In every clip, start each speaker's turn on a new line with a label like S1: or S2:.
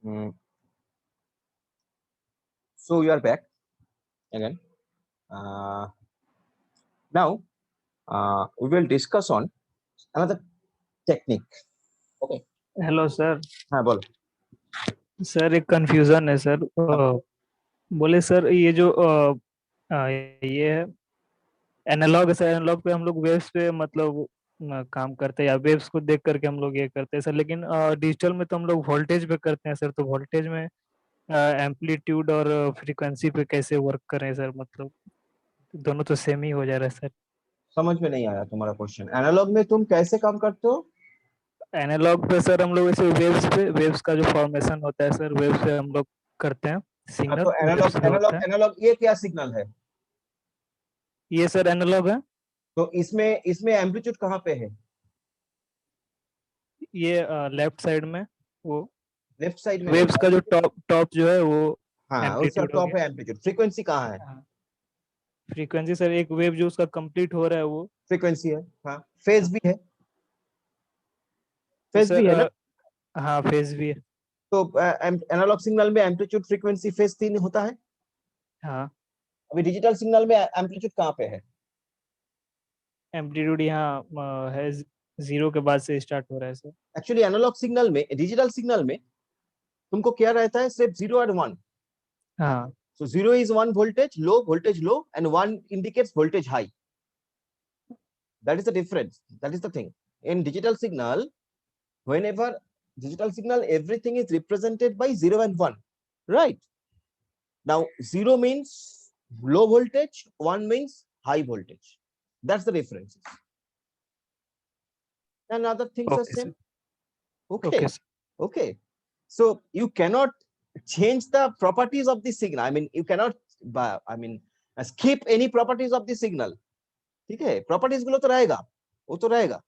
S1: Mm. So you are back again. Now we will discuss on another technique. Okay.
S2: Hello sir.
S1: हाँ बोलो।
S2: Sir एक confusion है sir. बोले sir ये जो ये है एनालॉग है सर। एनालॉग पे हम लोग वेव्स पे मतलब काम करते हैं या वेव्स को देख करके हम लोग ये करते हैं सर। लेकिन डिजिटल में तो हम लोग वोल्टेज पे करते हैं सर। तो वोल्टेज में एम्पलीट्यूड और फ्रीक्वेंसी पे कैसे वर्क करें सर? मतलब दोनों तो सेम ही हो जा रहा है सर।
S1: समझ में नहीं आया तुम्हारा क्वेश्चन। एनालॉग में तुम कैसे काम करते हो?
S2: एनालॉग पे सर हम लोग ऐसे वेव्स पे, वेव्स का जो फॉर्मेशन होता है सर, वेव्स पे हम लोग करते हैं।
S1: हाँ,
S2: सिग्नल
S1: तो
S2: वेव्स
S1: एनालॉग
S2: पे होता
S1: एनालॉग
S2: है।
S1: एनालॉग ये क्या सिग्नल है?
S2: ये सर एनालॉग है।
S1: तो इसमें इसमें एम्पलीट्यूड कहाँ पे है?
S2: ये लेफ्ट साइड में वो
S1: लेफ्ट साइड में नहीं
S2: वेव्स का जो
S1: एम्पलीट्यूड।
S2: टॉप टॉप जो है वो
S1: हाँ, उसका
S2: एम्पलीट्यूड हो
S1: टॉप
S2: गया।
S1: है एम्पलीट्यूड। फ्रीक्वेंसी कहाँ है?
S2: हाँ, फ्रीक्वेंसी सर एक वेव जो उसका कंप्लीट हो रहा है वो।
S1: फ्रीक्वेंसी है। हाँ, फेज
S2: हाँ,
S1: भी है।
S2: तो
S1: फेज भी
S2: सर
S1: है ना?
S2: हाँ फेज भी है।
S1: तो एनालॉग सिग्नल में एम्पलीट्यूड फ्रीक्वेंसी फेज तीन होता है।
S2: हाँ,
S1: अभी डिजिटल सिग्नल में एम्पलीट्यूड कहाँ पे है?
S2: एम्पलीट्यूड यहाँ है, जीरो के बाद से स्टार्ट हो रहा है सर।
S1: एक्चुअली एनालॉग सिग्नल में, डिजिटल सिग्नल में तुमको क्या रहता है? सिर्फ जीरो और वन।
S2: हाँ
S1: So zero is one voltage low, and one indicates voltage high. That is the difference. That is the thing. In digital signal, whenever digital signal, everything is represented by 0 and 1. Right? Now, 0 means low voltage, 1 means high voltage. That's the difference. And other things are
S2: okay
S1: same.
S2: Sir.
S1: Okay.
S2: Okay sir.
S1: Okay. So you cannot change the properties of the signal. I mean, you cannot, skip any properties of the signal. ठीक है, properties गुलो तो रहेगा, वो तो रहेगा।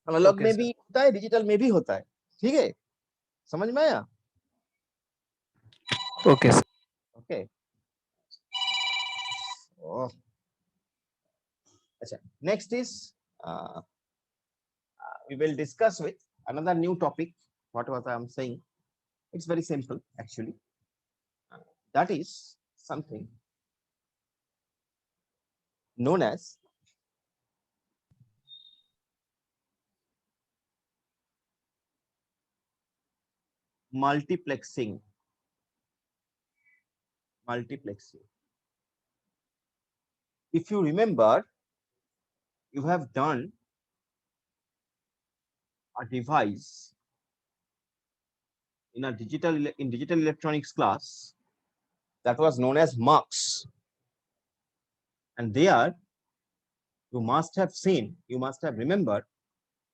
S1: Analogue
S2: okay
S1: में भी
S2: sir.
S1: होता है, डिजिटल में भी होता है। ठीक है, समझ में आया?
S2: Okay sir.
S1: ओके। अच्छा, next is we will discuss with another new topic. What I am saying, it's very simple actually. That is something known as multiplexing. Multiplexing. If you remember, you have done a device in digital electronics class that was known as MUX, and there you must have seen, you must have remembered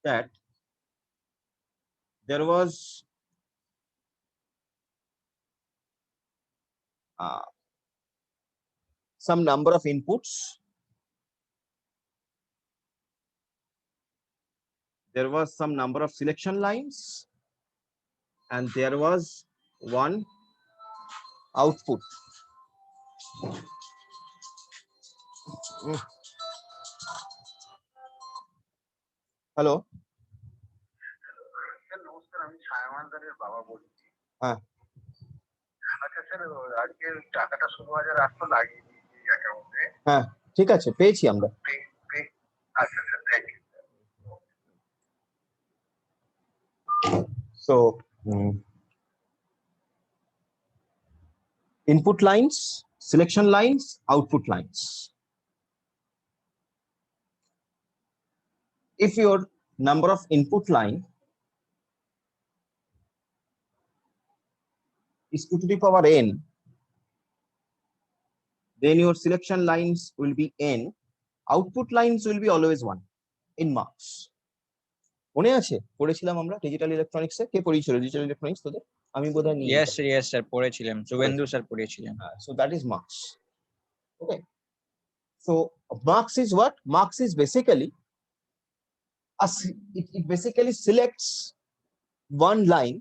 S1: that there was some number of inputs, there was some number of selection lines, and there was one output. Hello,
S3: sir নমস্কার, আমি ছায়ামানদারের বাবা বলছি।
S1: হ্যাঁ
S3: আচ্ছা sir, আজকে টাকাটা 16,800 লাগিয়ে দিয়েছি অ্যাকাউন্টে।
S1: হ্যাঁ, ঠিক আছে, পেয়েছি আমরা।
S3: আচ্ছা sir, thank you.
S1: So input lines, selection lines, output lines. If your number of input line is 2 to the power n, then your selection lines will be n, output lines will be always 1 in marks. মনে আছে পড়েছিলাম আমরা digital ইলেকট্রনিক্সে? কে পড়িয়েছিল digital electronics তোদের? আমি বোধহয় নিই।
S4: yes sir পড়েছিলাম, শুভেন্দু স্যার পড়িয়েছিলেন।
S1: So that is marks. Okay, so marks is what? Marks is basically it basically selects one line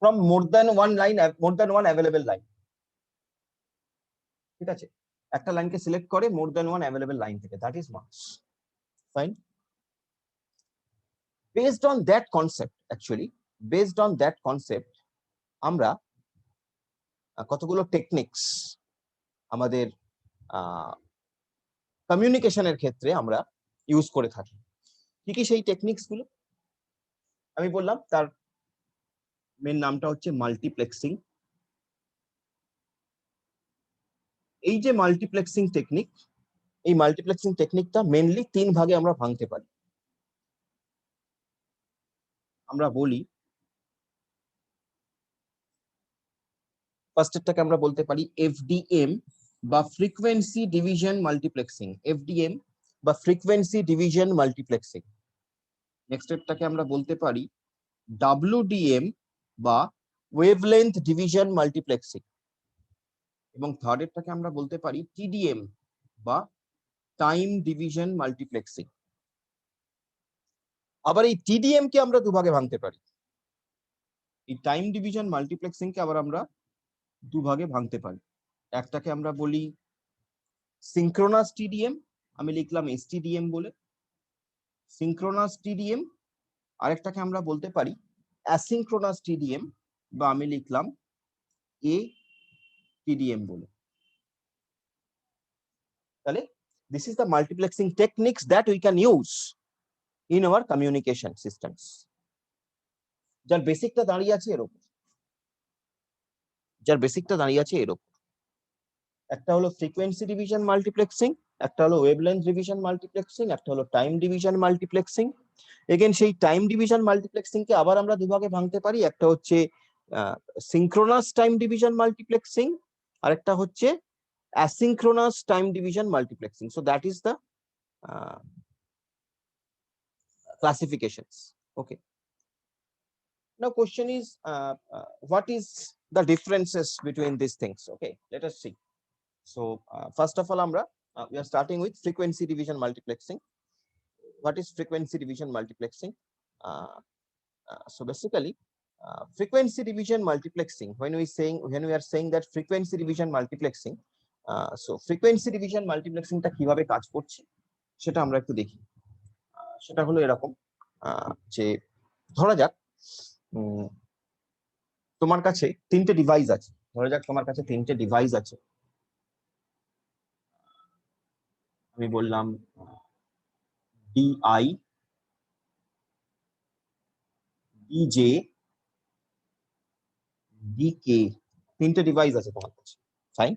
S1: from more than one available line. ঠিক আছে, একটা লাইনকে সিলেক্ট করে more than one available line থেকে, that is marks. Fine. Based on that concept, actually, based on that concept আমরা কতগুলো techniques আমাদের কমিউনিকেশনের ক্ষেত্রে আমরা ইউজ করে থাকি। কি কি সেই টেকনিক্স গুলো? আমি বললাম তার মেন নামটা হচ্ছে মাল্টিপ্লেক্সিং। এই যে মাল্টিপ্লেক্সিং টেকনিক, এই মাল্টিপ্লেক্সিং টেকনিকটা মেনলি 3 ভাগে আমরা ভাঙতে পারি। আমরা বলি ফার্স্টেরটাকে আমরা বলতে পারি এফডিএম বা ফ্রিকোয়েন্সি ডিভিশন মাল্টিপ্লেক্সিং। এফডিএম বা ফ্রিকোয়েন্সি ডিভিশন মাল্টিপ্লেক্সিং। নেক্সটেরটাকে আমরা বলতে পারি ডাব্লিউডিএম বা ওয়েভলেন্থ ডিভিশন মাল্টিপ্লেক্সিং। এবং থার্ডেরটাকে আমরা বলতে পারি টিডিএম বা টাইম ডিভিশন মাল্টিপ্লেক্সিং। আবার এই টিডিএম কে আমরা দুভাগে ভাঙতে পারি। এই টাইম ডিভিশন মাল্টিপ্লেক্সিং কে আবার আমরা দুভাগে ভাঙতে পারি। একটাকে আমরা বলি সিঙ্ক্রোনাস টিডিএম, আমি লিখলাম এসটিডিএম বলে, সিঙ্ক্রোনাস টিডিএম। আরেকটাকে আমরা বলতে পারি অ্যাসিঙ্ক্রোনাস টিডিএম বা আমি লিখলাম এ টিডিএম বলে। তাহলে this is the multiplexing techniques that we can use in our communication systems. যার বেসিকটা দাঁড়িয়ে আছে এর উপর, একটা হলো ফ্রিকোয়েন্সি ডিভিশন মাল্টিপ্লেক্সিং, একটা হলো ওয়েভলেন্থ ডিভিশন মাল্টিপ্লেক্সিং, একটা হলো টাইম ডিভিশন মাল্টিপ্লেক্সিং। এগেন সেই টাইম ডিভিশন মাল্টিপ্লেক্সিং কে আবার আমরা দুভাগে ভাঙতে পারি। একটা হচ্ছে সিঙ্ক্রোনাস টাইম ডিভিশন মাল্টিপ্লেক্সিং, আর একটা হচ্ছে asynchronous time division multiplexing. So that is the classifications. Okay. Now question is what is the differences between these things? Okay, let us see. So first of all we are starting with frequency division multiplexing. What is frequency division multiplexing? So basically frequency division multiplexing, when we are saying that frequency division multiplexing, so frequency division multiplexing টা কিভাবে কাজ করছে সেটা আমরা একটু দেখি। সেটা হলো এরকম যে ধরা যাক তোমার কাছে 3টে ডিভাইস আছে। আমি বললাম ডিআই, ডিজে, ডিকে, 3টে ডিভাইস আছে তোমার কাছে। ফাইন,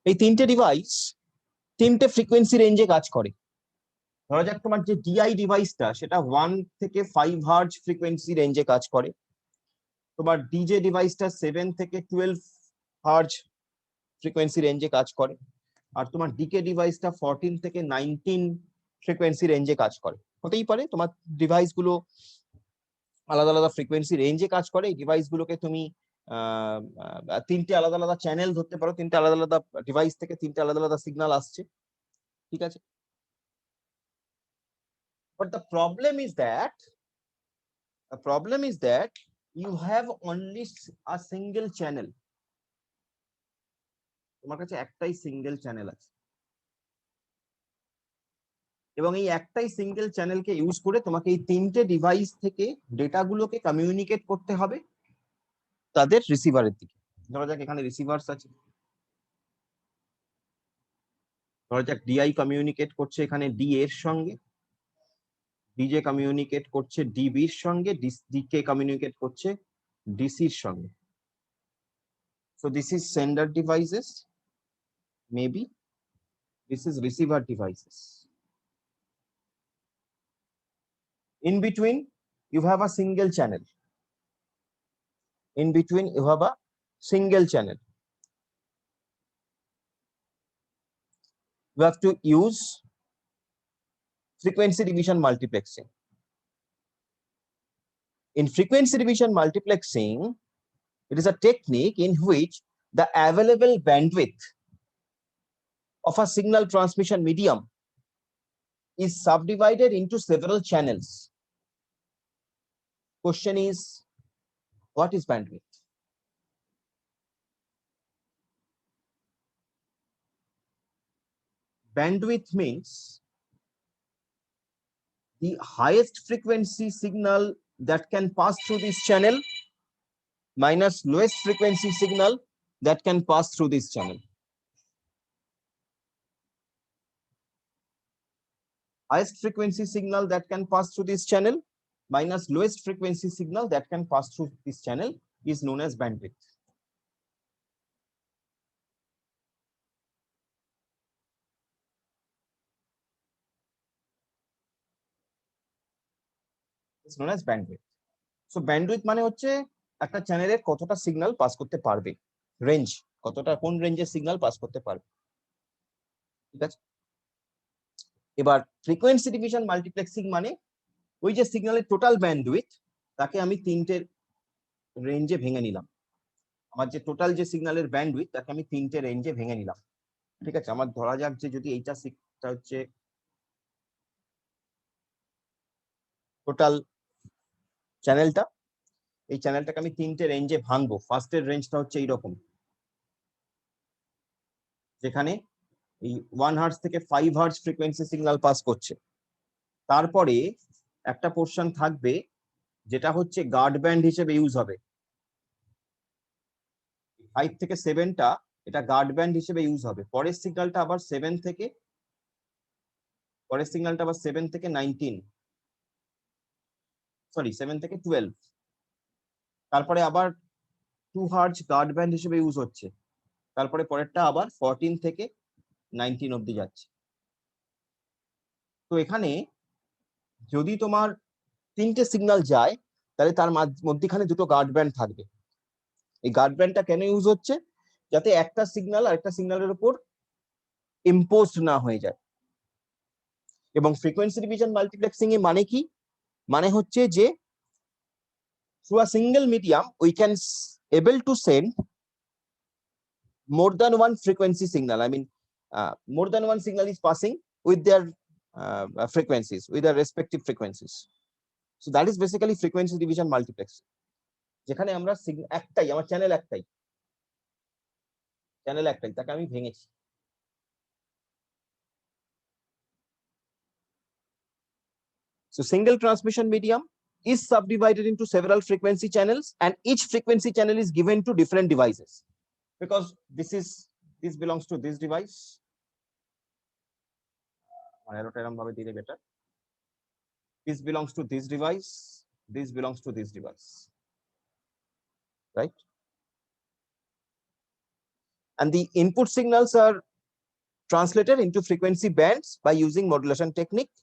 S1: এই 3টে ডিভাইস 3টে ফ্রিকোয়েন্সি রেঞ্জে কাজ করে। ধরা যাক তোমার যে ডিআই ডিভাইসটা সেটা 1 থেকে 5 হার্জ ফ্রিকোয়েন্সি রেঞ্জে কাজ করে, তোমার ডিজে ডিভাইসটা 7 থেকে 12 হার্জ ফ্রিকোয়েন্সি রেঞ্জে কাজ করে, আর তোমার ডিকে ডিভাইসটা 14 থেকে 19 ফ্রিকোয়েন্সি রেঞ্জে কাজ করে। হতেই পারে তোমার ডিভাইস গুলো আলাদা আলাদা ফ্রিকোয়েন্সি রেঞ্জে কাজ করে। এই ডিভাইস গুলোকে তুমি 3টে আলাদা আলাদা চ্যানেল ধরতে পারো, 3টে আলাদা আলাদা ডিভাইস থেকে 3টে আলাদা আলাদা সিগন্যাল আসছে, ঠিক আছে। But the problem is that you have only a single channel. তোমার কাছে একটাই সিঙ্গেল চ্যানেল আছে, এবং এই একটাই সিঙ্গেল চ্যানেলকে ইউজ করে তোমাকে এই 3টে ডিভাইস থেকে ডেটাগুলোকে কমিউনিকেট করতে হবে তাদের রিসিভারের দিকে। ধরা যাক এখানে রিসিভার্স আছে, ধরা যাক ডিআই কমিউনিকেট করছে এখানে ডি এর সঙ্গে, ডিজে কমিউনিকেট করছে ডিবির সঙ্গে, ডিকে কমিউনিকেট করছে ডিসির সঙ্গে। So this is sender devices, maybe this is receiver devices. In between you have a single channel. You have to use frequency division multiplexing. In frequency division multiplexing, it is a technique in which the available bandwidth of a signal transmission medium is subdivided into several channels. Question is, what is bandwidth? Bandwidth means the highest frequency signal that can pass through this channel minus lowest frequency signal that can pass through this channel. Highest frequency signal that can pass through this channel minus lowest frequency signal that can pass through this channel is known as bandwidth. It's known as bandwidth. So bandwidth মানে হচ্ছে একটা চ্যানেলের কতটা signal pass করতে পারবে, range কতটা, কোন রেঞ্জের সিগন্যাল পাস করতে পারবে। ঠিক আছে, এবার ফ্রিকোয়েন্সি ডিভিশন মাল্টিপ্লেক্সিং মানে ওই যে সিগন্যালের টোটাল ব্যান্ডউইথ তাকে আমি তিনটে রেঞ্জে ভেঙে নিলাম। আমার যে টোটাল যে সিগন্যালের ব্যান্ডউইথ তাকে আমি তিনটে রেঞ্জে ভেঙে নিলাম। ঠিক আছে, আমার ধরা যাক যে যদি এইটা হচ্ছে টোটাল চ্যানেলটা, এই চ্যানেলটাকে আমি তিনটে রেঞ্জে ভাঙবো। ফার্স্টের রেঞ্জটা হচ্ছে এইরকম, যেখানে এই 1 হার্টজ থেকে 5 হার্টজ ফ্রিকোয়েন্সি সিগন্যাল পাস করছে। তারপরে একটা পোর্শন থাকবে যেটা হচ্ছে গার্ড ব্যান্ড হিসেবে ইউজ হবে, 5 থেকে 7টা এটা গার্ড ব্যান্ড হিসেবে ইউজ হবে। পরের সিগন্যালটা আবার 7 থেকে 19, সরি 7 থেকে 12, তারপরে আবার 2 হার্টজ গার্ড ব্যান্ড হিসেবে ইউজ হচ্ছে। তারপরে পরেরটা আবার 14 থেকে 19 অব্দি যাচ্ছে। তো এখানে যদি তোমার তিনটে সিগন্যাল যায় তাহলে তার মধ্যখানে দুটো গার্ড ব্যান্ড থাকবে। এই গার্ড ব্যান্ডটা কেন ইউজ হচ্ছে? যাতে একটা সিগন্যাল আর একটা সিগন্যালের উপর ইম্পোজড না হয়ে যায়। এবং ফ্রিকোয়েন্সি ডিভিশন মাল্টিপ্লেক্সিং এ মানে কি? মানে হচ্ছে যে through a single medium we can able to send more than one frequency signal. I mean, more than one signal is passing with their frequencies, with their respective frequencies. So that is basically frequency division multiplexing. যেখানে আমরা একটাই, আমার channel একটাই, তাকে আমি ভেঙেছি। So single transmission medium is subdivided into several frequency channels, and each frequency channel is given to different devices, because this belongs to this device. Better. This belongs to this device. This belongs to this device. Right? And the input signals are translated into frequency bands by using modulation technique,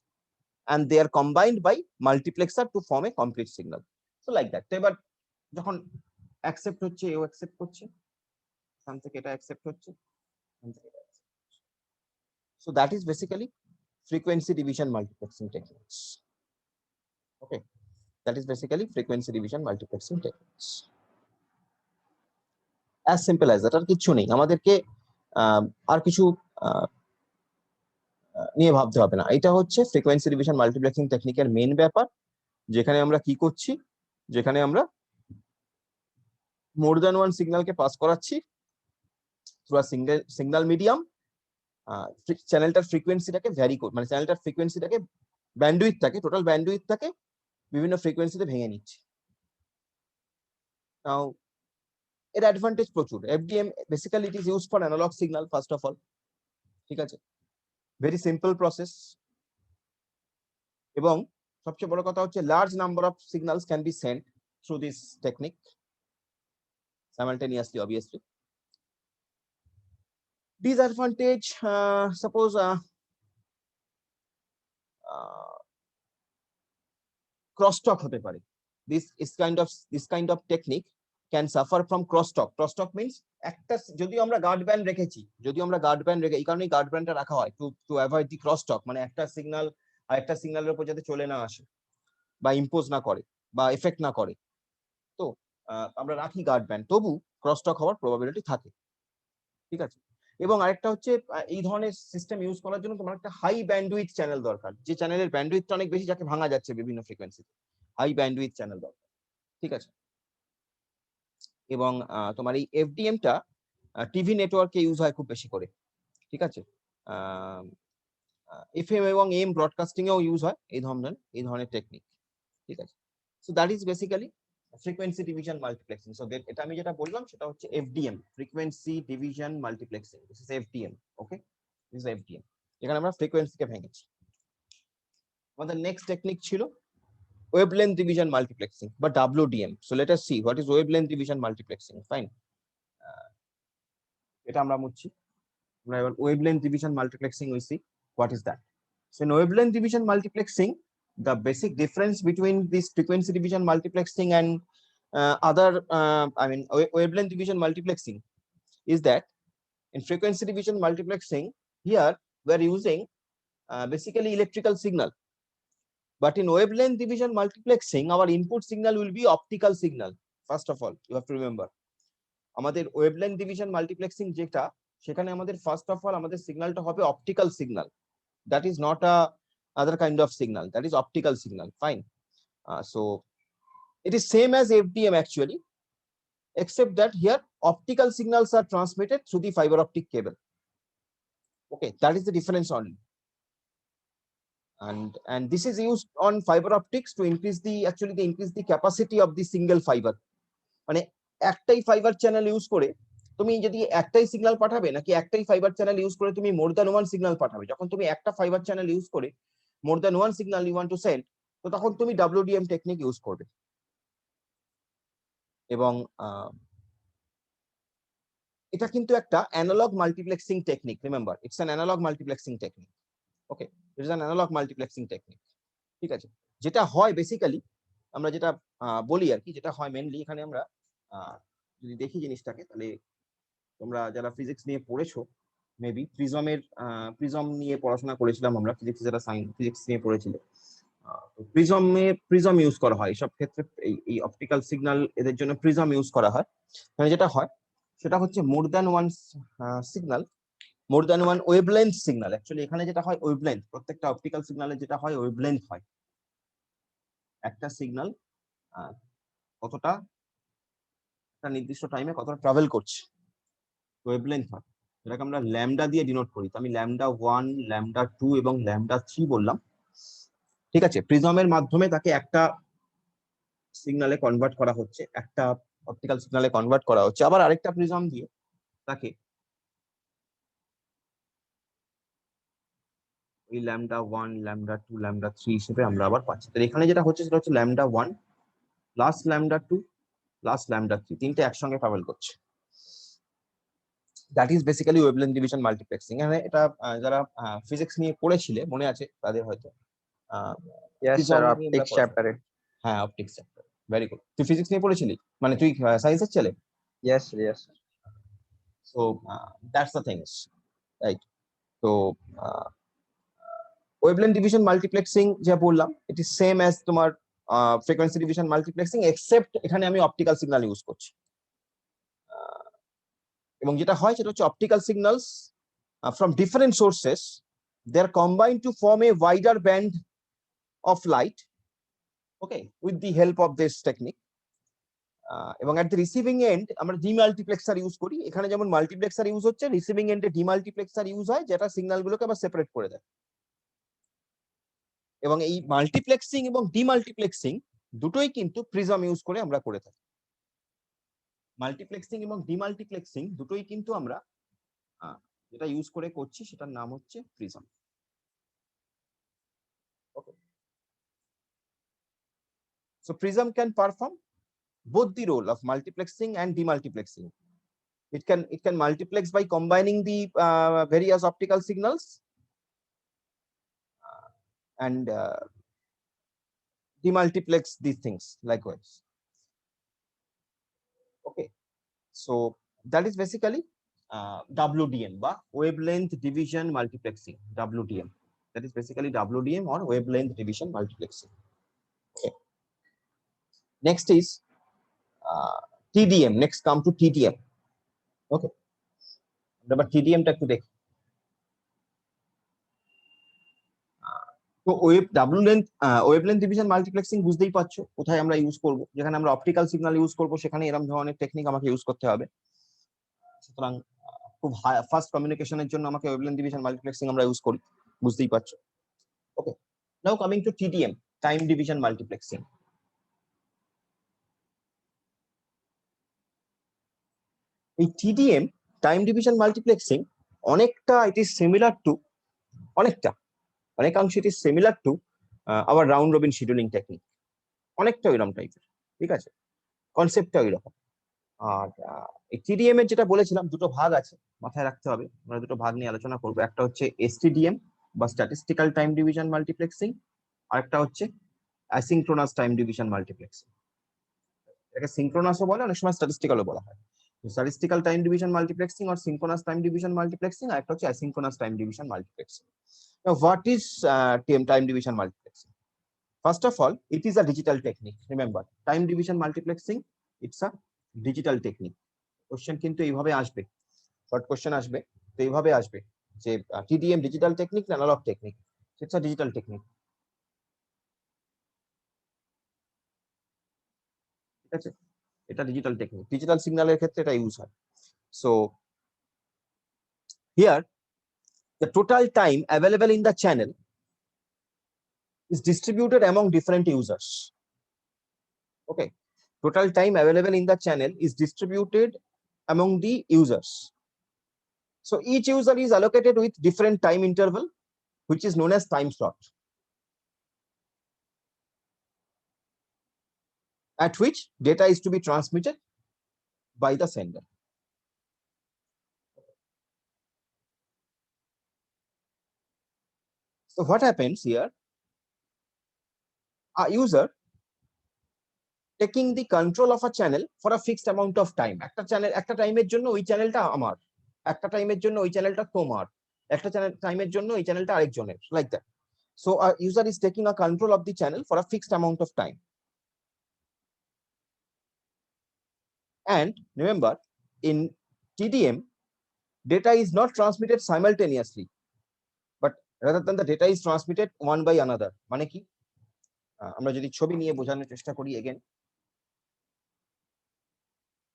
S1: and they are combined by multiplexer to form a complete signal. So like that. এবার যখন accept হচ্ছে, এও accept করছে, এখান থেকে এটা accept হচ্ছে, এখান থেকে এটা accept হচ্ছে। So that is basically frequency division multiplexing techniques. Okay, that is basically frequency division multiplexing techniques. As simple as that. আর কিছু নেই, আমাদেরকে আর কিছু নিয়ে ভাবতে হবে না। এটা হচ্ছে ফ্রিকোয়েন্সি ডিভিশন মাল্টিপ্লেক্সিং টেকনিকের মেইন ব্যাপার, যেখানে আমরা কি করছি, যেখানে আমরা মোর দ্যান ওয়ান সিগন্যালকে পাস করাচ্ছি থ্রু আ সিগন্যাল মিডিয়াম। চ্যানেলটার ফ্রিকোয়েন্সিটাকে ভ্যারি করে, মানে চ্যানেলটার ফ্রিকোয়েন্সিটাকে, ব্যান্ডউইথটাকে, টোটাল ব্যান্ডউইথটাকে বিভিন্ন ফ্রিকোয়েন্সিতে ভেঙে নিচ্ছে। নাও এর অ্যাডভান্টেজ প্রচুর। FDM basically it is used for analog signal first of all. ঠিক আছে, ভেরি সিম্পল প্রসেস, এবং সবচেয়ে বড় কথা হচ্ছে large number of signals can be sent through this technique simultaneously, obviously. Disadvantage, suppose crosstalk hote pare. This kind of technique can suffer from crosstalk. Crosstalk means একটা যদি আমরা গার্ড ব্যান্ড রেখেছি, এই কারণে গার্ড ব্যান্ডটা রাখা হয় টু অ্যাভয়েড দি ক্রসটক, মানে একটা সিগন্যাল আর একটা সিগন্যালের উপর যাতে চলে না আসে বা ইম্পোজ না করে বা এফেক্ট না করে। তো আমরা রাখি গার্ড ব্যান্ড, তবু ক্রসটক হওয়ার প্রবাবিলিটি থাকে। ঠিক আছে, এবং আরেকটা হচ্ছে এই ধরনের সিস্টেম ইউজ করার জন্য তোমার একটা হাই ব্যান্ডউইথ চ্যানেল দরকার, যে চ্যানেলের ব্যান্ডউইথটা অনেক বেশি, যাকে ভাঙা যাচ্ছে বিভিন্ন ফ্রিকোয়েন্সিতে, হাই ব্যান্ডউইথ চ্যানেল দরকার। ঠিক আছে, এবং তোমার এই এফডিএমটা টিভি নেটওয়ার্কে ইউজ হয় খুব বেশি করে। ঠিক আছে, এফএম এবং এম ব্রডকাস্টিং এও ইউজ হয় এই ধরনের টেকনিক। ঠিক আছে, So that is basically frequency division multiplexing. So এটা আমি যেটা বললাম সেটা হচ্ছে FDM, frequency division multiplexing. This is FDM. Okay, this is FDM. এখানে আমরা ফ্রিকোয়েন্সিকে ভেঙেছি। আমাদের নেক্সট টেকনিক ছিল wavelength division multiplexing বা WDM. So let us see what is wavelength division multiplexing. Fine. এটা আমরা মুছছি। আমরা এবার wavelength division multiplexing we see what is that. So in wavelength division multiplexing, the basic difference between this frequency division multiplexing and other wavelength division multiplexing is that in frequency division multiplexing here we are using basically electrical signal, but in wavelength division multiplexing our input signal will be optical signal. First of all you have to remember আমাদের wavelength division multiplexing যেটা সেখানে আমাদের first of all আমাদের সিগন্যালটা হবে optical signal. That is not a other kind of signal, that is optical signal. Fine. So it is same as FDM actually, except that here optical signals are transmitted through the fiber optic cable. Okay, that is the difference only. And this is used on fiber optics to increase the capacity of the single fiber. মানে একটাই fibre channel use করে তুমি যদি একটাই signal পাঠাবে নাকি একটাই fibre channel use করে তুমি মোর দ্যান ওয়ান সিগন্যাল পাঠাবে, যখন তুমি একটা ফাইবার চ্যানেল ইউজ করে more than one signal you want to send, তো তখন তুমি WDM টেকনিক ইউজ করবে। এবং এটা কিন্তু একটা analog multiplexing technique, remember it's an analog multiplexing technique. Okay, it is an analog multiplexing technique. ঠিক আছে, যেটা হয় বেসিক্যালি আমরা যেটা বলি আর কি, যেটা হয় মেনলি এখানে আমরা যদি দেখি জিনিসটাকে, তাহলে তোমরা যারা ফিজিক্স নিয়ে পড়েছো মেবি প্রিজম নিয়ে পড়াশোনা করেছিলাম আমরা, ফিজিক্স যারা ফিজিক্স নিয়ে পড়েছিল, প্রিজম ইউজ করা হয় সব ক্ষেত্রে। এই অপটিক্যাল সিগন্যাল এদের জন্য প্রিজম ইউজ করা হয়। মানে যেটা হয় সেটা হচ্ছে মোর দ্যান ওয়ান সিগন্যাল, মোর than one wavelength signal. Actually এখানে যেটা হয় ওয়েভলেন্থ, প্রত্যেকটা অপটিক্যাল সিগন্যালে যেটা হয় ওয়েভলেন্থ হয়। একটা সিগন্যাল কতটা একটা নির্দিষ্ট টাইমে কতটা ট্রাভেল করছে, ওয়েভলেন্থ হয়, যেটাকে আমরা ল্যামডা দিয়ে ডিনোট করি। তো আমি λ1, λ2 এবং λ3 বললাম। ঠিক আছে, প্রিজমের মাধ্যমে তাকে একটা সিগন্যালে কনভার্ট করা হচ্ছে, একটা অপটিক্যাল সিগন্যালে কনভার্ট করা হচ্ছে, আবার আরেকটা প্রিজম দিয়ে তাকে ওই λ1, λ2, λ3 হিসেবে আমরা আবার পাচ্ছি। তো এখানে যেটা হচ্ছে সেটা হচ্ছে λ1 প্লাস λ2 প্লাস λ3, তিনটে একসঙ্গে ট্রাভেল করছে। That is basically wavelength division multiplexing. এখানে এটা যারা ফিজিক্স নিয়ে পড়েছিলে মনে আছে তাদের হয়তো
S4: ইয়েস স্যার, অপটিক্স চ্যাপ্টারে।
S1: হ্যাঁ, অপটিক্স চ্যাপ্টার, ভেরি গুড। তুই ফিজিক্স নিয়ে পড়েছিলি, মানে তুই সায়েন্সের ছেলে?
S4: Yes yes.
S1: So that's the things, right? তো ওয়েভলেন্থ ডিভিশন মাল্টিপ্লেক্সিং যা বললাম ইট ইজ সেম অ্যাজ তোমার ফ্রিকোয়েন্সি ডিভিশন মাল্টিপ্লেক্সিং, এক্সেপ্ট এখানে আমি অপটিক্যাল সিগন্যাল ইউজ করছি। এবং যেটা হয় সেটা হচ্ছে optical signals from different sources, they are combined to form a wider band of light, okay, with the help of this technique. এবং at the receiving end আমরা ডিমাল্টিপ্লেক্সার ইউজ করি। এখানে যেমন মাল্টিপ্লেক্সার ইউজ হচ্ছে, রিসিভিং এন্ডে demultiplexer use হয়, যেটা সিগন্যালগুলোকে আবার সেপারেট করে দেয়। এবং এই মাল্টিপ্লেক্সিং এবং ডিমাল্টিপ্লেক্সিং দুটোই কিন্তু প্রিজম ইউজ করে আমরা করে থাকি। মাল্টিপ্লেক্সিং এবং ডিমাল্টিপ্লেক্সিং দুটোই কিন্তু আমরা যেটা ইউজ করে করছি সেটার নাম হচ্ছে prism. Okay, so prism can perform both the role of multiplexing and demultiplexing. It can multiplex by combining the various optical signals and demultiplex these things likewise. Okay, so that is basically WDM বা wavelength division multiplexing. WDM, that is basically WDM or wavelength division multiplexing. Okay, next is TDM. Next come to TDM. Okay, এবার TDM টা একটু দেখি। তো wavelength division multiplexing বুঝতেই পারছো কোথায় আমরা ইউজ করব। যেখানে আমরা অপটিক্যাল সিগন্যাল ইউজ করব সেখানে এরকম ধরনের টেকনিক আমাকে ইউজ করতে হবে। সুতরাং খুব ফাস্ট কমিউনিকেশনের জন্য আমাকে ওয়েভলেন্থ ডিভিশন মাল্টিপ্লেক্সিং আমরা ইউজ করি, বুঝতেই পারছো। Okay, now coming to TDM, time division multiplexing. এই TDM টাইম ডিভিশন মাল্টিপ্লেক্সিং অনেকটা ইট ইজ সিমিলার টু অনেকাংশে it is similar to our round robin scheduling technique, অনেকটা ওইরকম টাইপের, ঠিক আছে, কনসেপ্টটা ওইরকম। আর এই TDM এর যেটা বলেছিলাম দুটো ভাগ আছে, মাথায় রাখতে হবে, আমরা দুটো ভাগ নিয়ে আলোচনা করবো। একটা হচ্ছে STDM বা স্ট্যাটিস্টিক্যাল টাইম ডিভিশন মাল্টিপ্লেক্সিং, আর একটা হচ্ছে অ্যাসিঙ্ক্রোনাস টাইম ডিভিশন মাল্টিপ্লেক্সিং। এটাকে সিঙ্ক্রোনাসও বলে, অনেক সময় স্ট্যাটিস্টিক্যালও বলা হয়। স্ট্যাটিস্টিক্যাল টাইম ডিভিশন মাল্টিপ্লেক্সিং আর সিঙ্ক্রোনাস টাইম ডিভিশন মাল্টিপ্লেক্সিং, আর একটা হচ্ছে asynchronous time division multiplexing. Now, what is time division multiplexing? First of all, it is a digital technique. Remember, time division multiplexing, it's a digital technique. Question কিন্তু এইভাবে আসবে, short question আসবে, তো এইভাবে আসবে যে TDM ডিজিটাল টেকনিক না analog technique? It's a digital technique, ঠিক আছে, এটা ডিজিটাল টেকনিক, ডিজিটাল সিগন্যালের ক্ষেত্রে এটা ইউজ হয়। So here the total time available in the channel is distributed among different users. Okay, total time available in the channel is distributed among the users. So each user is allocated with different time interval, which is known as time slot, at which data is to be transmitted by the sender. So what happens here? A user taking the control of a channel for a fixed amount of time. একটা channel একটা টাইমের জন্য ওই চ্যানেলটা আমার, একটা টাইমের জন্য ওই চ্যানেলটা তোমার, একটা টাইমের জন্য ওই চ্যানেলটা আরেকজনের, like that. So a user is taking a control of the channel for a fixed amount of time. And remember, in TDM, data is not transmitted simultaneously, but rather than the data is transmitted one by another. মানে কি? আমরা যদি ছবি নিয়ে বোঝানোর চেষ্টা করি, again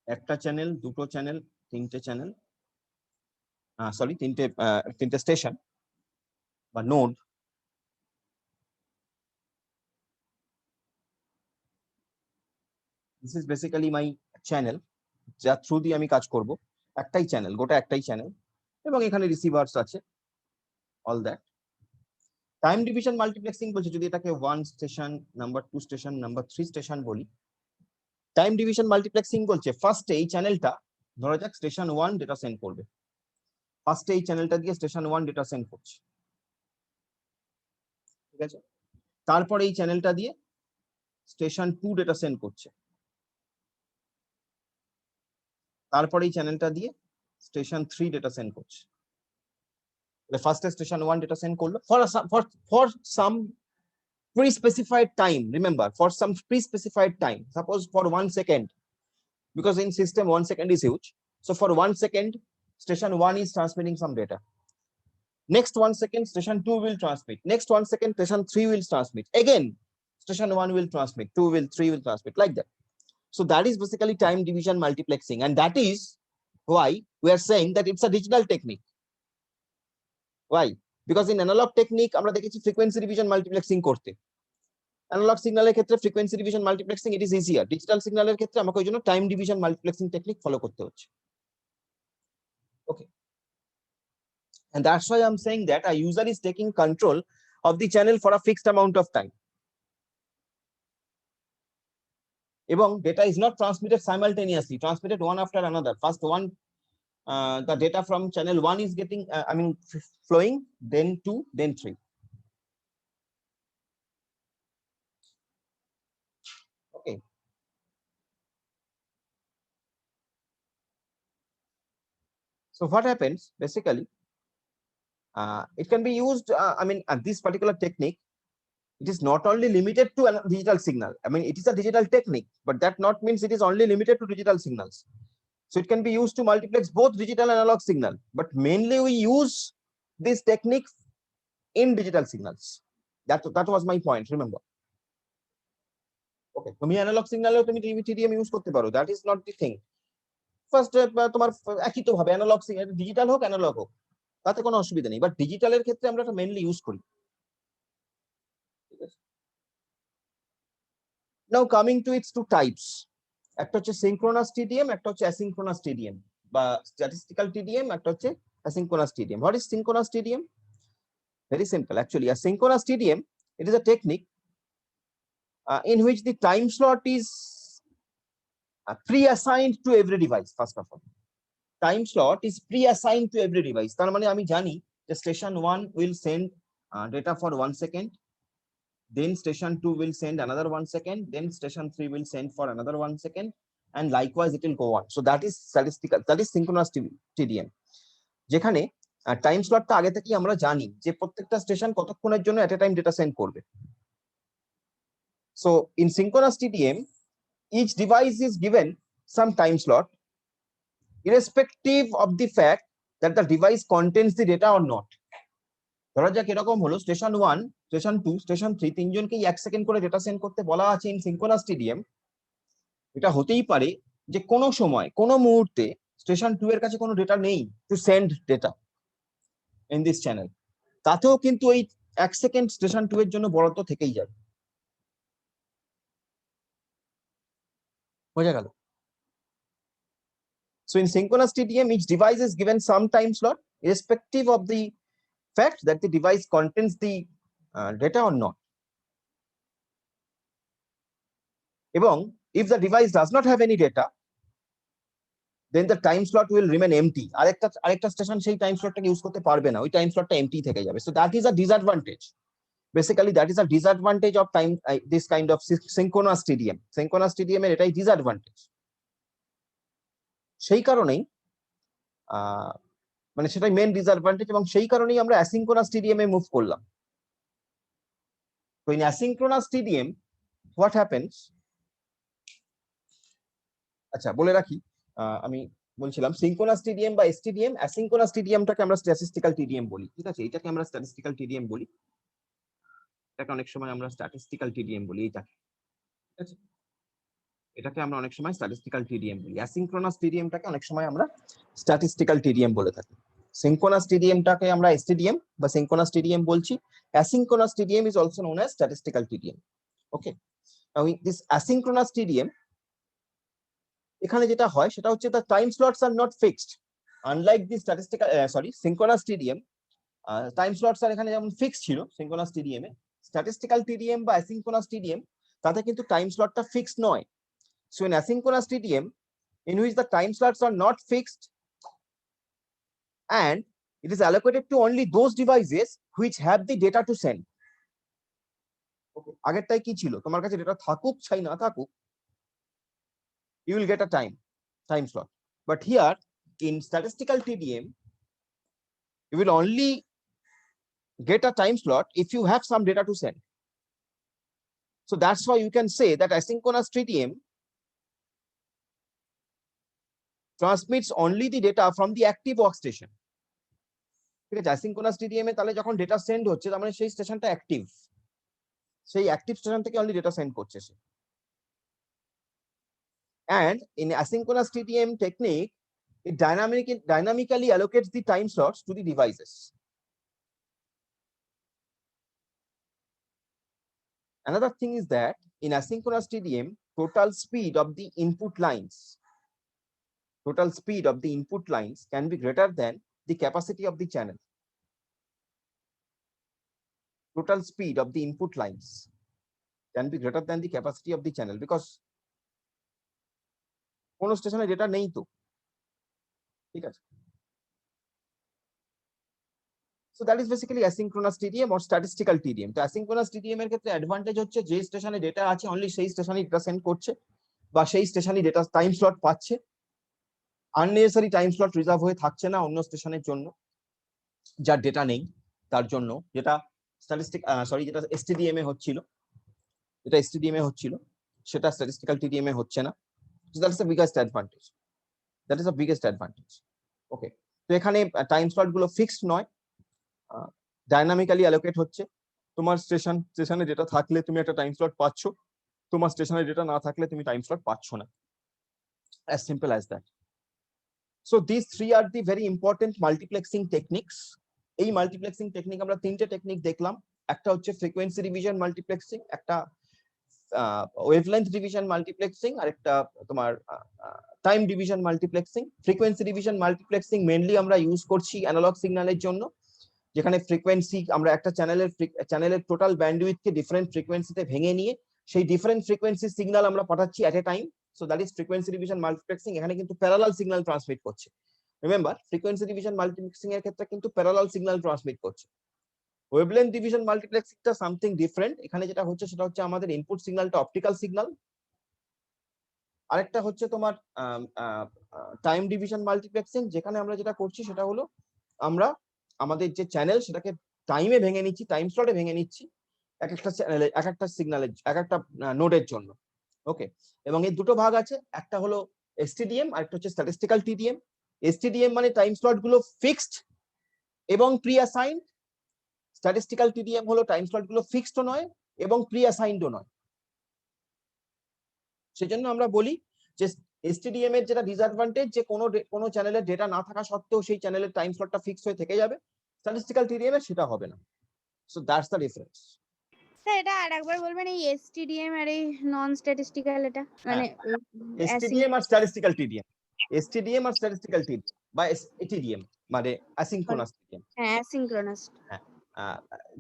S1: একটা চ্যানেল, দুটো চ্যানেল, তিনটে চ্যানেল, সরি তিনটে স্টেশন বা node, this is basically my channel, যার থ্রু দিয়ে আমি কাজ করব। একটাই চ্যানেল, গোটা একটাই চ্যানেল, এবং এখানে রিসিভার্স আছে, all that. Time division multiplexing বলছে যদি এটাকে 1 station, number 2 station, number 3 station বলি, টাইম ডিভিশন মাল্টিপ্লেক্সিং বলছে ফার্স্টে এই চ্যানেলটা, ধরা যাক স্টেশন 1 ডেটা সেন্ড করবে, ফার্স্টে এই চ্যানেলটা দিয়ে স্টেশন 1 ডেটা সেন্ড করছে, ঠিক আছে, তারপরে এই চ্যানেলটা দিয়ে স্টেশন 2 ডেটা সেন্ড করছে, তারপরে এই চ্যানেলটা দিয়ে স্টেশন 3 ডেটা সেন্ড করছে। ফার্স্টে স্টেশন 1 ডেটা সেন্ড করলো for some pre-specified time. Remember, for some pre-specified time, suppose for 1 second, because in system 1 second is huge. So for 1 second, station 1 is transmitting some data. Next 1 second, station 2 will transmit. Next 1 second, station 3 will transmit. Again, station 1 will transmit, 2 will, 3 will transmit, like that. So that is basically time division multiplexing, and that is why we are saying that it's a digital technique. Why? Because in analog technique আমরা দেখেছি frequency division multiplexing করতে। Analogue সিগন্যালের ক্ষেত্রে frequency division multiplexing it is easier, digital সিগন্যালের ক্ষেত্রে আমাকে ওই জন্য time division multiplexing technique follow করতে হচ্ছে। ওকে, and that's why I'm saying that a user is taking control of the channel for a fixed amount of time, এবং data is not transmitted simultaneously, transmitted one after another. First one, the data from channel 1 is getting flowing, then 2, then 3. Okay, so what happens basically, it can be used, this particular technique, it is not only limited to a digital signal. It is a digital technique, but that not means it is only limited to digital signals. So it can be used to multiplex both digital and analog signal, but mainly we use this technique in digital signals. That was my point, remember. Okay, তুমি analog signal এও তুমি TDM use করতে পারো, that is not the thing. First তোমার একই তো ভাবে analog signal, digital হোক analog হোক, তাতে কোনো অসুবিধা নেই, বাট ডিজিটালের ক্ষেত্রে আমরা এটা মেইনলি ইউজ করি। Now coming to its two types, একটা হচ্ছে synchronous TDM, একটা হচ্ছে asynchronous TDM বা স্ট্যাটিস্টিক্যাল টিডিএম, একটা হচ্ছে asynchronous TDM. What is synchronous TDM? Very simple actually. A synchronous TDM, it is a technique in which the time slot is pre-assigned to every device. First of all, time slot is pre-assigned to every device. তার মানে আমি জানি যে station 1 will send data for 1 second, then station 2 will send another 1 second, then station 3 will send for another 1 second, and likewise it will go on. So that is statistical, that is synchronous TDM, যেখানে time স্লটটা আগে থেকেই আমরা জানি যে প্রত্যেকটা station কতক্ষণের জন্য এট a time data send করবে। So in synchronous TDM, each device is given some time slot irrespective of the fact that the device contains the data or not. ধরা যাক এরকম হলো স্টেশন 1, স্টেশন 2, স্টেশন 3 তিনজনকেই 1 সেকেন্ড করে data send করতে বলা আছে in synchronous TDM। এটা হতেই পারে যে কোনো সময় কোনো মুহূর্তে স্টেশন 2 এর কাছে কোনো ডেটা নেই to send data in this channel, তাতেও কিন্তু ওই 1 সেকেন্ড স্টেশন 2 এর জন্য বরাদ্দ থেকেই যাবে। বোঝা গেল? So in synchronous TDM, each device is given some time slot irrespective of the fact that the device contains the data or not. এবং if the device does not have any data, then the time slot will remain empty. আরেকটা station সেই time স্লটটাকে use করতে পারবে না, ওই time স্লটটা MT থেকে যাবে। So that is a disadvantage. Basically that is a disadvantage of time this kind of synchronous TDM. Synchronous TDM এর এটাই disadvantage. সেই কারণেই মানে সেটাই মেন ডিসঅ্যাডভান্টেজ, এবং সেই কারণেই আমরা অ্যাসিনক্রোনাস TDM এ মুভ করলাম। তো in asynchronous TDM what happens, আচ্ছা বলে রাখি, আমি বলছিলাম সিনক্রোনাস TDM বা STDM, অ্যাসিনক্রোনাস TDMটাকে আমরা স্ট্যাটিস্টিক্যাল TDM বলি, ঠিক আছে? এটাকে আমরা স্ট্যাটিস্টিক্যাল TDM বলি, এটাকে অনেক সময় আমরা স্ট্যাটিস্টিক্যাল TDM বলি, এটাকে, ঠিক আছে? এটাকে আমরা অনেক সময় স্ট্যাটিস্টিক্যাল TDM বলি। অ্যাসিনক্রোনাস TDMটাকে অনেক সময় আমরা স্ট্যাটিস্টিক্যাল TDM বলে থাকি। সিনক্রোনাস TDMটাকে আমরা STDM বা সিনক্রোনাস TDM বলছি। Asynchronous TDM is also known as statistical TDM. Okay, now this asynchronous TDM, এখানে যেটা হয় সেটা হচ্ছে the time slots are not fixed, unlike the synchronous TDM. Time slots আর এখানে যেমন ফিক্স ছিল সিনক্রোনাস TDM এ, স্ট্যাটিস্টিক্যাল TDM বা অ্যাসিনক্রোনাস TDM তাতে কিন্তু টাইম স্লটটা ফিক্সড নয়। So in asynchronous TDM, in which the time slots are not fixed and it is allocated to only those devices which have the data to send. Okay, আগেরটাই কি ছিল, তোমার কাছে data থাকুক চাই না থাকুক, you will get a time slot. But here in statistical TDM, you will only get a time slot if you have some data to send. So that's why you can say that asynchronous TDM transmits only the data from the active workstation. ঠিক আছে? Asynchronous TDM এ তাহলে যখন data send হচ্ছে তার মানে সেই স্টেশনটা active, সেই অ্যাক্টিভ স্টেশন থেকে অনলি ডেটা সেন্ড করছে সে। And in asynchronous TDM technique, it dynamically allocates the time slots to the devices. Another thing is that in asynchronous TDM, total speed of the input lines can be greater than the capacity of the channel. Total speed of the input lines can be greater than the capacity of the channel, because কোন স্টেশনে data নেই তো, ঠিক আছে? So that is basically asynchronous TDM or statistical TDM. তো asynchronous TDM এর ক্ষেত্রে advantage হচ্ছে যে স্টেশনে ডেটা আছে অনলি সেই স্টেশনে ডেটা সেন্ড করছে বা সেই স্টেশনে ডেটা টাইম স্লট পাচ্ছে, আননেসেসারি টাইম স্লট রিজার্ভ হয়ে থাকছে না অন্য স্টেশনের জন্য যার ডেটা নেই তার জন্য, যেটা যেটা STDM এ হচ্ছিল, সেটা স্ট্যাটিস্টিক্যাল TDM এ হচ্ছে না। So that is the biggest advantage. Okay, তো এখানে টাইম স্লট গুলো ফিক্সড নয়, ডাইনামিক্যালি অ্যালোকেট হচ্ছে। তোমার স্টেশনে ডেটা থাকলে তুমি একটা টাইম স্লট পাচ্ছ, তোমার স্টেশনে ডেটা না থাকলে তুমি টাইম স্লট পাচ্ছ না, as simple as that. So these three are the very important multiplexing techniques. এই মাল্টিপ্লেক্সিং টেকনিক আমরা তিনটে টেকনিক দেখলাম, একটা হচ্ছে ফ্রিকোয়েন্সি ডিভিশন মাল্টিপ্লেক্সিং, একটা ওয়েভলেন্থ ডিভিশন মাল্টিপ্লেক্সিং, আর একটা তোমার time division multiplexing. Frequency division multiplexing mainly আমরা ইউজ করছি অ্যানালগ সিগন্যালের জন্য, যেখানে ফ্রিকোয়েন্সি আমরা একটা চ্যানেলের টোটাল ব্যান্ডউইথকে ডিফারেন্ট ফ্রিকোয়েন্সিতে ভেঙে নিয়ে সেই ডিফারেন্ট ফ্রিকোয়েন্সি সিগন্যাল আমরা পাঠাচ্ছি at a time. So that is frequency division multiplexing. এখানে কিন্তু প্যারালাল সিগন্যাল ট্রান্সমিট করছে। রিমেম্বার, ফ্রিকোয়েন্সি ডিভিশন মাল্টিপ্লেক্সিং এর ক্ষেত্রে কিন্তু প্যারালাল সিগন্যাল ট্রান্সমিট করছে। ওয়েভলেন্থ ডিভিশন মাল্টিপ্লেক্সিংটা সামথিং ডিফারেন্ট। এখানে যেটা হচ্ছে সেটা হচ্ছে আমাদের ইনপুট সিগন্যালটা অপটিক্যাল সিগন্যাল, আরেকটা হচ্ছে তোমার টাইম ডিভিশন মাল্টিপ্লেক্সিং, যেখানে আমরা যেটা করছি সেটা হলো আমরা আমাদের যে চ্যানেল সেটাকে টাইমে ভেঙে নিচ্ছি, টাইম স্লটে ভেঙে নিচ্ছি এক একটা চ্যানেলে, এক একটা সিগন্যালের, এক একটা নোডের জন্য। ওকে, এবং এর দুটো ভাগ আছে, একটা হলো এসটিডিএম আর একটা হচ্ছে স্ট্যাটিস্টিক্যাল টিডিএম। এসটিডিএম মানে টাইম স্লট গুলো ফিক্সড এবং প্রি অ্যাসাইন্ড। স্ট্যাটিস্টিক্যাল টিডিএম হলো টাইম স্লট গুলো ফিক্সড নয় এবং প্রি অ্যাসাইন্ডও নয়। সেজন্য আমরা বলি যে এসটিডিএম এর যেটা ডিসঅ্যাডভান্টেজ, যে কোনো চ্যানেলের ডেটা না থাকা সত্ত্বেও সেই চ্যানেলের টাইম স্লটটা ফিক্স হয়ে থেকে যাবে। স্ট্যাটিস্টিক্যাল টিডিএম এর সেটা হবে না। So that's the difference.
S5: Sir এটা আরেকবার বলবেন, এই এসটিডিএম আর এই নন স্ট্যাটিস্টিক্যাল, এটা মানে
S1: এসটিডিএম আর স্ট্যাটিস্টিক্যাল টিডিএম, এসটিডিএম আর স্ট্যাটিস্টিক্যাল টিডিএম বা এটিডিএম মানে অ্যাসিনক্রোনাস টিডিএম।
S5: হ্যাঁ অ্যাসিনক্রোনাস।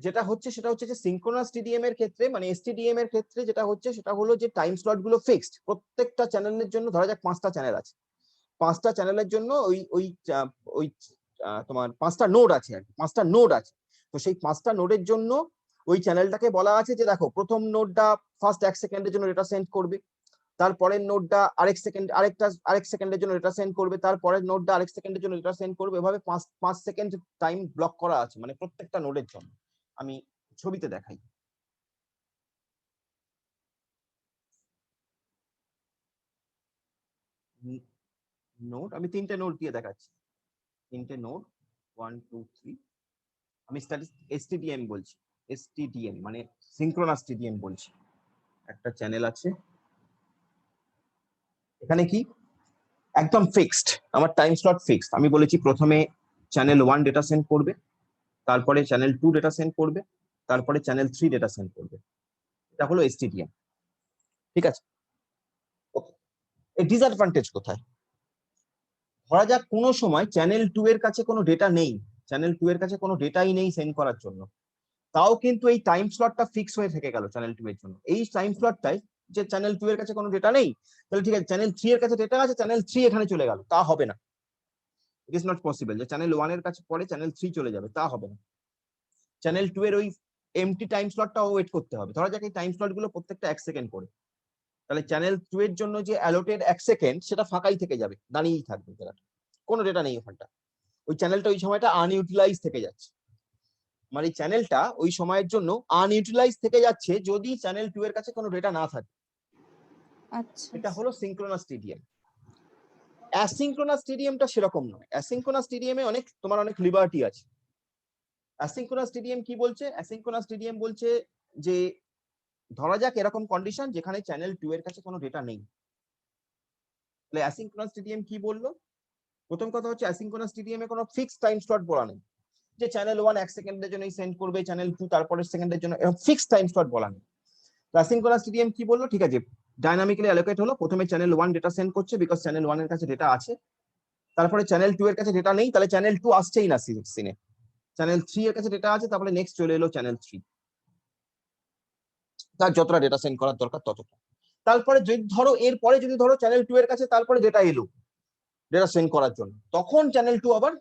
S1: যেটা হচ্ছে সেটা হচ্ছে যে সিনক্রোনাস টিডিএম এর ক্ষেত্রে মানে এসটিডিএম এর ক্ষেত্রে যেটা হচ্ছে সেটা হলো যে টাইম স্লট গুলো ফিক্সড। প্রত্যেকটা চ্যানেলের জন্য ধরা যাক 5টা চ্যানেল আছে, 5টা চ্যানেলের জন্য ওই তোমার 5টা নোড আছে আর কি, 5টা নোড আছে। তো সেই 5টা নোডের জন্য ওই চ্যানেলটাকে বলা আছে যে দেখো প্রথম নোডটা ফার্স্ট 1 সেকেন্ডের জন্য ডেটা সেন্ড করবে, তারপরের নোডটা আরেক সেকেন্ডের জন্য ডেটা সেন্ড করবে, তারপরের নোডটা আরেক সেকেন্ডের জন্য ডেটা সেন্ড করবে। এভাবে 5 সেকেন্ড টাইম ব্লক করা আছে মানে প্রত্যেকটা নোডের জন্য। আমি ছবিতে দেখাই। নোড আমি 3টে নোড দিয়ে দেখাচ্ছি, 3টে নোড 1 2 3। আমি এসটিডিএম বলছি, এসটিডিএম মানে সিনক্রোনাস টিডিএম বলছি। একটা চ্যানেল আছে, এখানে কি একদম ফিক্সড, আমার টাইম স্লট ফিক্সড। আমি বলেছি প্রথমে চ্যানেল 1 ডেটা সেন্ড করবে, তারপরে চ্যানেল 2 ডেটা সেন্ড করবে, তারপরে চ্যানেল 3 ডেটা সেন্ড করবে। এটা হলো এসটিডিএম, ঠিক আছে। এর ডিসঅ্যাডভান্টেজ কোথায়? ধরা যাক কোনো সময় চ্যানেল 2 এর কাছে কোনো ডেটা নেই, চ্যানেল 2 এর কাছে কোনো ডেটাই নেই সেন্ড করার জন্য, তাও কিন্তু এই টাইম স্লটটা ফিক্স হয়ে থেকে গেল চ্যানেল 2 এর জন্য। এই টাইম স্লটটাই যে চ্যানেল 2 এর কাছে কোনো ডেটা নেই, তাহলে ঠিক আছে চ্যানেল 3 এর কাছে ডেটা আছে, চ্যানেল 3 এখানে চলে গেল, তা হবে না। ইট ইজ নট পসিবল যে চ্যানেল 1 এর কাছে পরে চ্যানেল 3 চলে যাবে, তা হবে না। চ্যানেল 2 এর ওই এমটি টাইম স্লটটাও ওয়েট করতে হবে। ধরা যাক এই টাইম স্লট গুলো প্রত্যেকটা 1 সেকেন্ড করে, তাহলে চ্যানেল 2 এর জন্য যে অ্যালোটেড 1 সেকেন্ড সেটা ফাঁকাই থেকে যাবে, দাঁড়িয়েই থাকবে, কোনো ডেটা নেই ওখানটা। ওই চ্যানেলটা ওই সময়টা আনইউটিলাইজ থেকে যাচ্ছে, মানে চ্যানেলটা ওই সময়ের জন্য আনইউটিলাইজ থেকে যাচ্ছে যদি চ্যানেল 2 এর কাছে কোনো ডেটা না থাকে।
S5: আচ্ছা,
S1: এটা হলো সিনক্রোনাস টিডিএম। অ্যাসিনক্রোনাস টিডিএমটা সেরকম নয়। অ্যাসিনক্রোনাস টিডিএম এ তোমার অনেক লিবার্টি আছে। অ্যাসিনক্রোনাস টিডিএম কি বলছে? অ্যাসিনক্রোনাস টিডিএম বলছে যে ধরা যাক এরকম কন্ডিশন যেখানে চ্যানেল 2 এর কাছে কোনো ডেটা নেই, তাহলে অ্যাসিনক্রোনাস টিডিএম কি বললো? প্রথম কথা হচ্ছে অ্যাসিনক্রোনাস টিডিএম এ কোনো ফিক্সড টাইম স্লট বলা নেই যে চ্যানেল 1 1 সেকেন্ডের জন্য সেন্ড করবে, চ্যানেল 2 তারপরের সেকেন্ডের জন্য, এরকম ফিক্সড টাইম স্লট বলা নেই। অ্যাসিনক্রোনাস টিডিএম কি বললো? ঠিক আছে, ডাইনামিক্যালি অ্যালোকেট হলো, প্রথমে চ্যানেল 1 ডেটা সেন্ড করছে বিকজ চ্যানেল 1 এর কাছে ডেটা আছে, তারপরে চ্যানেল 2 এর কাছে ডেটা নেই, তাহলে চ্যানেল 2 আসছেই না সিনে। চ্যানেল 3 এর কাছে ডেটা আছে, তারপরে নেক্সট চলে এলো চ্যানেল 3, তার যতটা ডেটা সেন্ড করার দরকার ততটা। তারপরে যদি ধরো এরপরে যদি ধরো চ্যানেল 2 এর কাছে তারপরে ডেটা এলো ডেটা সেন্ড করার জন্য, তখন চ্যানেল 2 আবার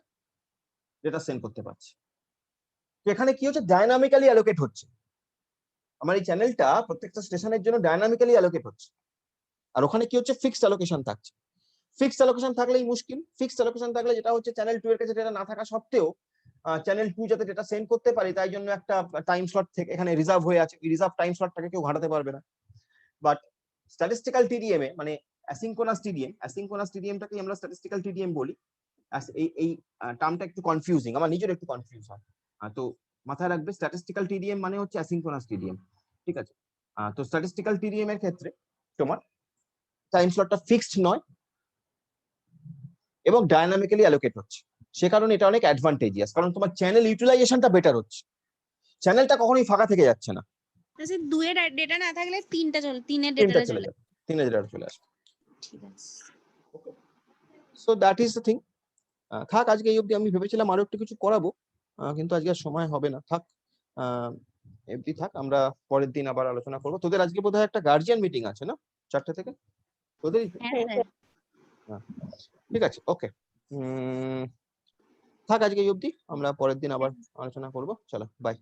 S1: ডেটা সেন্ড করতে পারছে। তো এখানে কি হচ্ছে? ডাইনামিক্যালি অ্যালোকেট হচ্ছে। আমার এই চ্যানেলটা প্রত্যেকটা স্টেশনের জন্য ডাইনামিক্যালি অ্যালোকেট হচ্ছে, আর ওখানে কি হচ্ছে? ফিক্সড অ্যালোকেশন থাকছে। ফিক্সড অ্যালোকেশন থাকলেই মুশকিল। ফিক্সড অ্যালোকেশন থাকলে যেটা হচ্ছে চ্যানেল 2 এর কাছে ডেটা না থাকা সত্ত্বেও চ্যানেল 2 যাতে ডেটা সেন্ড করতে পারে তাই জন্য একটা টাইম স্লট থেকে এখানে রিজার্ভ হয়ে আছে, এই রিজার্ভ টাইম স্লটটাকে কেউ ঘাটাতে পারবে না। বাট স্ট্যাটিস্টিক্যাল টিডিএম এ মানে অ্যাসিনক্রোনাস টিডিএমটাকে আমরা স্ট্যাটিস্টিক্যাল টিডিএম বলি। এই টার্মটা একটু কনফিউজিং, আমার নিজের একটু কনফিউজ হয়। তো মাথায় রাখবে স্ট্যাটিস্টিক্যাল টিডিএম মানে হচ্ছে অ্যাসিনক্রোনাস টিডিএম, ঠিক আছে। তো স্ট্যাটিস্টিক্যাল টিডিএম এর ক্ষেত্রে তোমার টাইম স্লটটা ফিক্সড নয় এবং ডাইনামিক্যালি অ্যালোকেট হচ্ছে, সে কারণে এটা অনেক অ্যাডভান্টেজিয়াস, কারণ তোমার চ্যানেল ইউটিলাইজেশনটা বেটার হচ্ছে, চ্যানেলটা কখনোই ফাঁকা থেকে যাচ্ছে না।
S5: আচ্ছা, 2 এর ডেটা না থাকলে 3 এর
S1: তিনটা
S5: ডেটাটা
S1: চলে
S5: চলে।
S1: যাবে, 3 এর ডেটা চলে আসবে।
S5: ঠিক আছে।
S1: So that is the thing. থাক আজকে এই অবধি। আমি ভেবেছিলাম আরো একটু কিছু করাবো, কিন্তু আজকে আর সময় হবে না, থাক এমনি থাক। আমরা পরের দিন আবার আলোচনা করবো। তোদের আজকে বোধহয় একটা গার্জিয়ান মিটিং আছে না 4টা থেকে? তোদেরই তো?
S5: হ্যাঁ স্যার।
S1: ঠিক আছে, ওকে। থাক আজকে এই অবধি, আমরা পরের দিন আবার আলোচনা করবো। চলো, বাই।